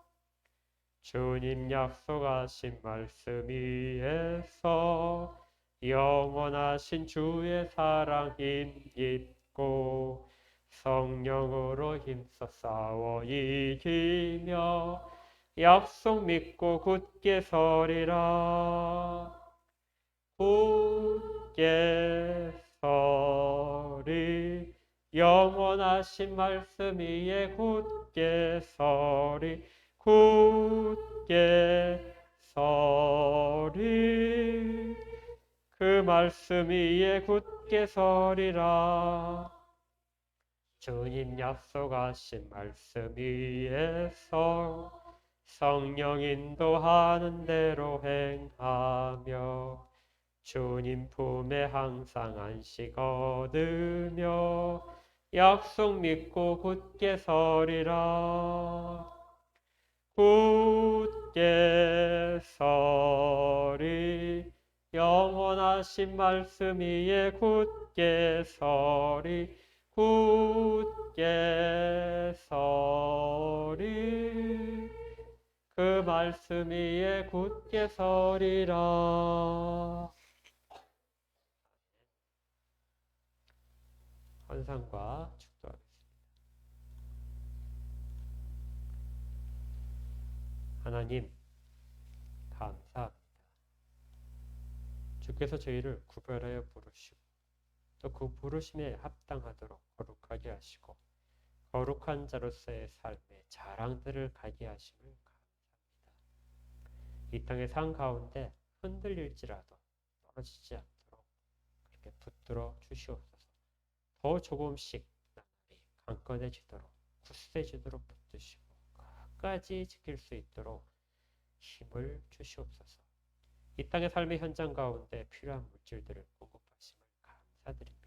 주님 약속하신 말씀 위에서 영원하신 주의 사랑 힘입고 성령으로 힘써 싸워 이기며 약속 믿고 굳게 서리라. 굳게 서리 영원하신 말씀 위에 굳게 서리 굳게 서리 그 말씀 위에 굳게 서리라. 주님 약속하신 말씀 위에서 성령 인도하는 대로 행하며 주님 품에 항상 안식 얻으며 약속 믿고 굳게 서리라. 굳게 서리 영원하신 말씀 위에 굳게 서리 굳게 서리 그 말씀 위에 굳게 서리라. 헌상과 축도하겠습니다. 하나님 감사합니다. 주께서 저희를 구별하여 부르시고 또 그 부르심에 합당하도록 거룩하게 하시고 거룩한 자로서의 삶의 자랑들을 가게 하심을 감사합니다. 이 땅의 산 가운데 흔들릴지라도 떨어지지 않도록 그렇게 붙들어 주시옵소서. 더 조금씩 나날이 강건해지도록 굳세지도록 붙드시고 끝까지 지킬 수 있도록 힘을 주시옵소서. 이 땅의 삶의 현장 가운데 필요한 물질들을 공급하심을 감사드립니다.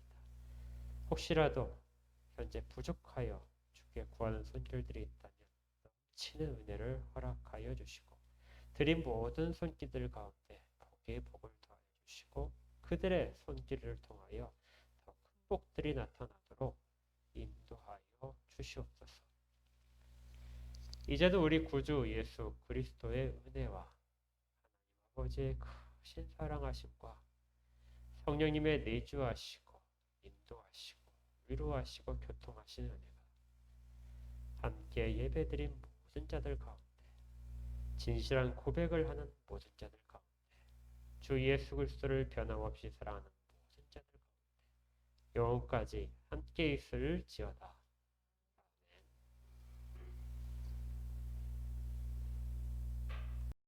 혹시라도 현재 부족하여 주께 구하는 손길들이 있다면 넘치는 은혜를 허락하여 주시고 드린 모든 손길들 가운데 복의 복을 더하여 주시고 그들의 손길을 통하여 더 큰 복들이 나타나도록 인도하여 주시옵소서. 이제도 우리 구주 예수 그리스도의 은혜와 하나님 아버지의 크신 사랑하심과 성령님의 내주하시고 인도하시고 위로하시고 교통하시는 은혜가 함께 예배드린 모든 자들 가운데 진실한 고백을 하는 모든 자들 가운데 주 예수 그리스도를 변함없이 사랑하는 모든 자들 가운데 영원까지 함께 있을지어다.